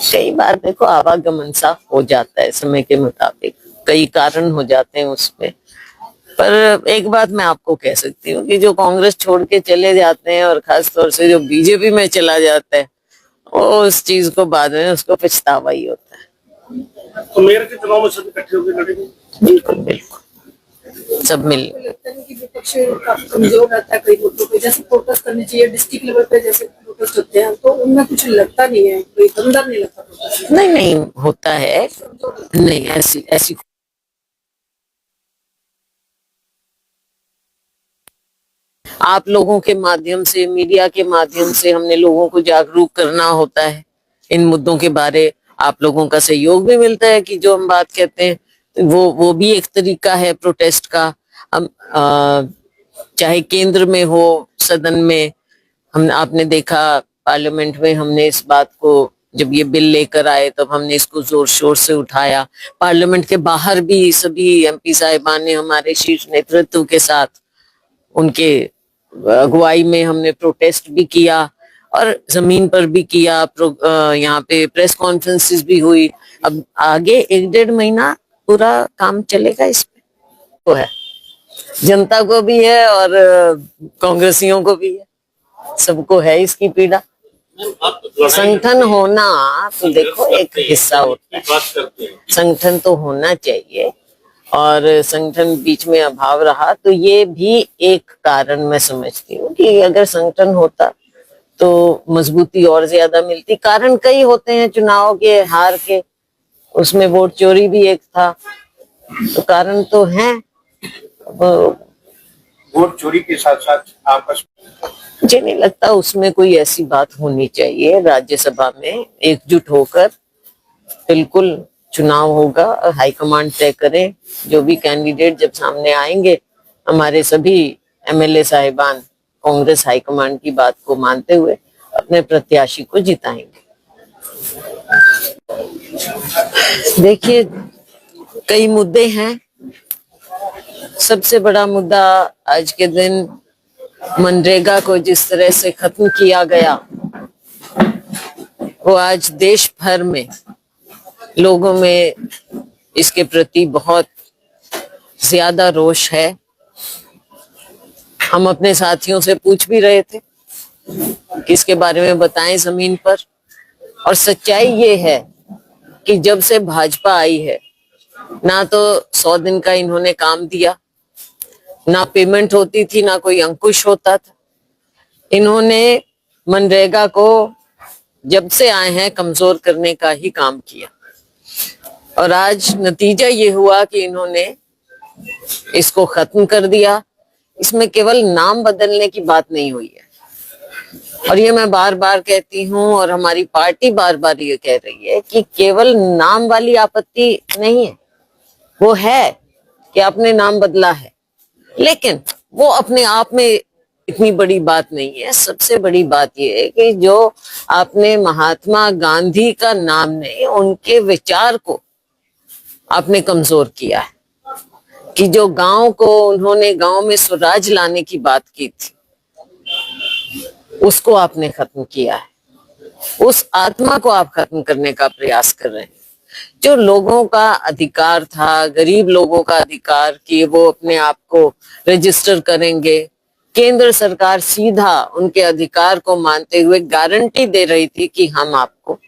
कई बार देखो आवागमन सा हो जाता है समय के मुताबिक, कई कारण हो जाते हैं उसमें। पर एक बात मैं आपको कह सकती हूँ कि जो कांग्रेस छोड़ के चले जाते हैं और खास तौर से जो बीजेपी में चला जाता है, वो उस चीज को बाद में उसको पछतावा ही होता है। तो मेयर के चुनाव में सब इकट्ठे होकर लड़ेंगे? बिल्कुल बिल्कुल, सब मिल। लगता है कि विपक्ष काफी कमजोर रहता है कई मुद्दों पे, जैसे प्रोटेस्ट करनी चाहिए डिस्ट्रिक्ट लेवल पे, जैसे प्रोटेस्ट होते हैं तो उनमें कुछ लगता नहीं है, कोई दमदार नहीं लगता प्रोटेस्ट। नहीं नहीं होता है, नहीं ऐसी ऐसी आप लोगों के माध्यम से, मीडिया के माध्यम से हमने लोगों को जागरूक करना होता है इन मुद्दों के बारे। आप लोगों का सहयोग भी मिलता है कि जो हम बात कहते हैं वो भी एक तरीका है प्रोटेस्ट का। हम चाहे केंद्र में हो, सदन में, हम आपने देखा पार्लियामेंट में हमने इस बात को, जब ये बिल लेकर आए तब हमने इसको जोर शोर से उठाया। पार्लियामेंट के बाहर भी सभी एमपी साहिबान ने हमारे शीर्ष नेतृत्व के साथ उनके अगुवाई में हमने प्रोटेस्ट भी किया और जमीन पर भी किया। यहाँ पे प्रेस कॉन्फ्रेंसेस भी हुई। अब आगे 1-1.5 महीना पूरा काम चलेगा इसमें, तो है जनता को भी है और कांग्रेसियों को भी है, सबको है इसकी पीड़ा। संगठन होना तो देखो एक हिस्सा होता है, संगठन तो होना चाहिए और संगठन बीच में अभाव रहा तो ये भी एक कारण मैं समझती हूँ कि अगर संगठन होता तो मजबूती और ज्यादा मिलती। कारण कई होते हैं चुनाव के हार के, उसमें वोट चोरी भी एक था, तो कारण तो हैं। वोट चोरी के साथ साथ आपस मुझे नहीं लगता उसमें कोई ऐसी बात होनी चाहिए। राज्यसभा में एकजुट होकर बिल्कुल चुनाव होगा, हाईकमांड तय करे, जो भी कैंडिडेट जब सामने आएंगे, हमारे सभी एमएलए साहिबान कांग्रेस हाईकमांड की बात को मानते हुए अपने प्रत्याशी को जिताएंगे। देखिए कई मुद्दे हैं, सबसे बड़ा मुद्दा आज के दिन मनरेगा को जिस तरह से खत्म किया गया, वो आज देश भर में लोगों में इसके प्रति बहुत ज्यादा रोष है। हम अपने साथियों से पूछ भी रहे थे कि इसके बारे में बताएं जमीन पर, और सच्चाई ये है कि जब से भाजपा आई है ना तो 100 दिन का इन्होंने काम दिया, ना पेमेंट होती थी, ना कोई अंकुश होता था। इन्होंने मनरेगा को जब से आए हैं कमजोर करने का ही काम किया और आज नतीजा ये हुआ कि इन्होंने इसको खत्म कर दिया। इसमें केवल नाम बदलने की बात नहीं हुई है, और ये मैं बार बार कहती हूँ और हमारी पार्टी बार बार ये कह रही है कि केवल नाम वाली आपत्ति नहीं है, वो है कि आपने नाम बदला है, लेकिन वो अपने आप में इतनी बड़ी बात नहीं है। सबसे बड़ी बात यह है कि जो आपने महात्मा गांधी का नाम नहीं, उनके विचार को आपने कमजोर किया है। कि जो गांव को उन्होंने गांव में स्वराज लाने की बात की थी, उसको आपने खत्म किया है। उस आत्मा को आप खत्म करने का प्रयास कर रहे हैं। जो लोगों का अधिकार था, गरीब लोगों का अधिकार कि वो अपने आप को रजिस्टर करेंगे, केंद्र सरकार सीधा उनके अधिकार को मानते हुए गारंटी दे रही थी कि हम आपको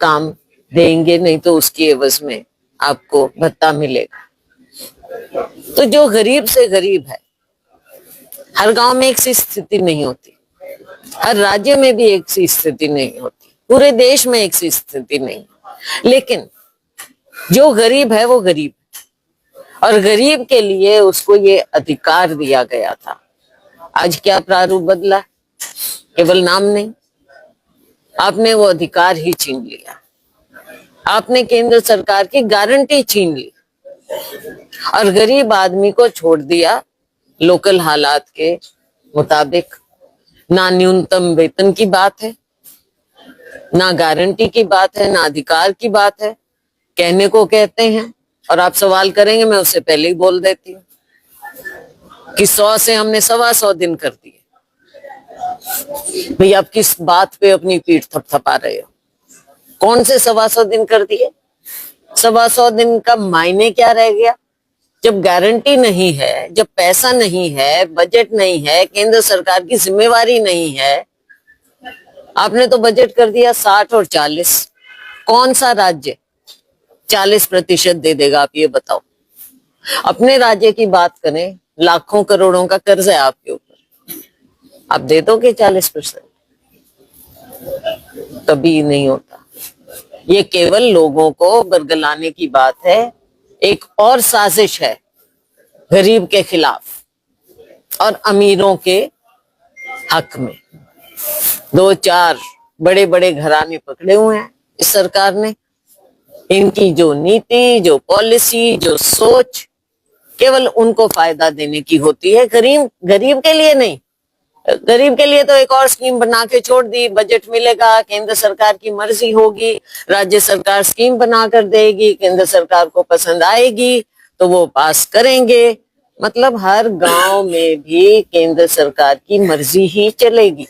काम देंगे, नहीं तो उसकी एवज में आपको भत्ता मिलेगा। तो जो गरीब से गरीब है, हर गांव में एक सी स्थिति नहीं होती, हर राज्य में भी एक सी स्थिति नहीं होती, पूरे देश में एक सी स्थिति नहीं, लेकिन जो गरीब है वो गरीब है और गरीब के लिए उसको ये अधिकार दिया गया था। आज क्या प्रारूप बदला? केवल नाम नहीं, आपने वो अधिकार ही छीन लिया, आपने केंद्र सरकार की गारंटी छीन ली और गरीब आदमी को छोड़ दिया लोकल हालात के मुताबिक। ना न्यूनतम वेतन की बात है, ना गारंटी की बात है, ना अधिकार की बात है। कहने को कहते हैं और आप सवाल करेंगे, मैं उससे पहले ही बोल देती हूँ कि 100 से हमने 125 दिन कर दिए। भाई आप किस बात पे अपनी पीठ थपथपा रहे हो? कौन से 125 दिन कर दिए? 125 दिन का मायने क्या रह गया? जब गारंटी नहीं है, जब पैसा नहीं है, बजट नहीं है, केंद्र सरकार की जिम्मेवारी नहीं है, आपने तो बजट कर दिया 60 और 40। कौन सा राज्य 40% दे देगा, आप ये बताओ। अपने राज्य की बात करें, लाखों करोड़ों का कर्ज है आपके ऊपर, आप दे दोगे 40%? कभी नहीं होता। ये केवल लोगों को बरगलाने की बात है, एक और साजिश है गरीब के खिलाफ और अमीरों के हक में। 2-4 बड़े बड़े घराने पकड़े हुए हैं इस सरकार ने। इनकी जो नीति, जो पॉलिसी, जो सोच केवल उनको फायदा देने की होती है, गरीब के लिए नहीं। गरीब के लिए तो एक और स्कीम बना के छोड़ दी, बजट मिलेगा, केंद्र सरकार की मर्जी होगी, राज्य सरकार स्कीम बनाकर देगी, केंद्र सरकार को पसंद आएगी तो वो पास करेंगे। मतलब हर गांव में भी केंद्र सरकार की मर्जी ही चलेगी।